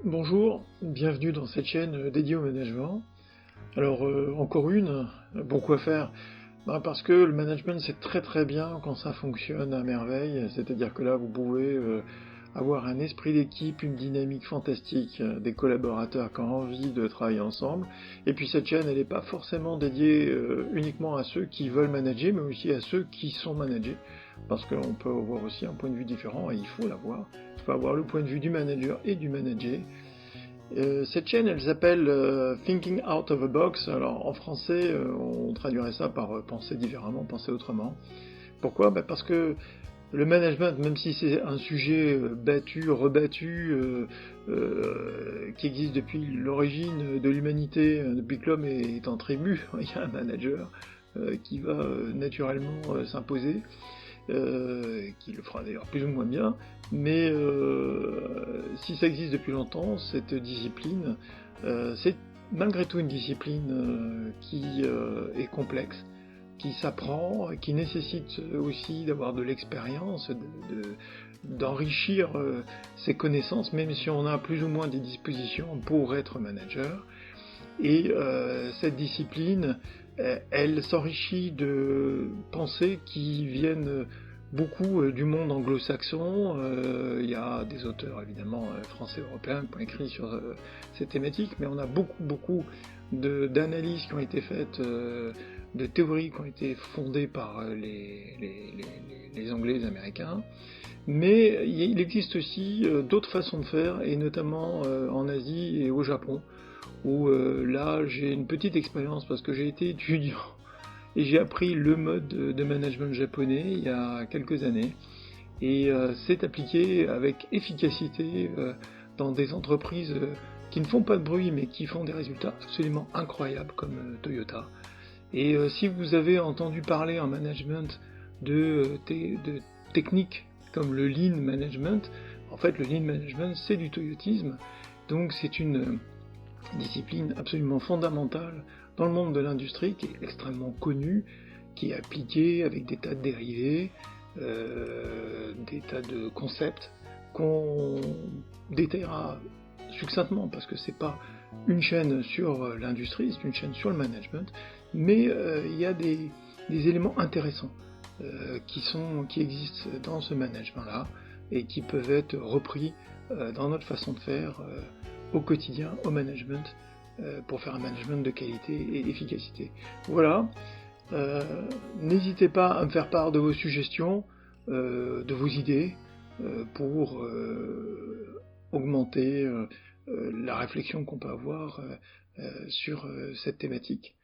Bonjour, bienvenue dans cette chaîne dédiée au management. Alors, encore une, bon quoi faire? Parce que le management c'est très très bien quand ça fonctionne à merveille, c'est-à-dire que là vous pouvez avoir un esprit d'équipe, une dynamique fantastique, des collaborateurs qui ont envie de travailler ensemble. Et puis cette chaîne elle n'est pas forcément dédiée uniquement à ceux qui veulent manager, mais aussi à ceux qui sont managés, parce qu'on peut avoir aussi un point de vue différent et il faut l'avoir. Il faut avoir le point de vue du manager et du manager. Cette chaîne, elle s'appelle Thinking Out of a Box. Alors en français, on traduirait ça par penser différemment, penser autrement. Pourquoi? Parce que le management, même si c'est un sujet battu, rebattu, qui existe depuis l'origine de l'humanité, depuis que l'homme est en tribu, il y a un manager qui va naturellement s'imposer, qui le fera d'ailleurs plus ou moins bien, mais si ça existe depuis longtemps, cette discipline, c'est malgré tout une discipline qui est complexe, qui s'apprend, qui nécessite aussi d'avoir de l'expérience, d'enrichir ses connaissances, même si on a plus ou moins des dispositions pour être manager. Et cette discipline, elle s'enrichit de pensées qui viennent beaucoup du monde anglo-saxon. Il y a des auteurs évidemment français, européens qui ont écrit sur cette thématique, mais on a beaucoup d'analyses qui ont été faites, de théories qui ont été fondées par les Anglais, les Américains. Mais il existe aussi d'autres façons de faire, et notamment en Asie et au Japon, où là j'ai une petite expérience parce que j'ai été étudiant et j'ai appris le mode de management japonais il y a quelques années, et c'est appliqué avec efficacité dans des entreprises qui ne font pas de bruit mais qui font des résultats absolument incroyables comme Toyota. Et si vous avez entendu parler en management de techniques comme le lean management, en fait le lean management c'est du toyotisme, donc c'est une discipline absolument fondamentale dans le monde de l'industrie, qui est extrêmement connue, qui est appliquée avec des tas de dérivés, des tas de concepts qu'on détaillera succinctement parce que c'est pas une chaîne sur l'industrie, c'est une chaîne sur le management, mais il y a des éléments intéressants qui existent dans ce management-là et qui peuvent être repris dans notre façon de faire au quotidien, au management, pour faire un management de qualité et d'efficacité. Voilà, n'hésitez pas à me faire part de vos suggestions, de vos idées, pour augmenter la réflexion qu'on peut avoir sur cette thématique.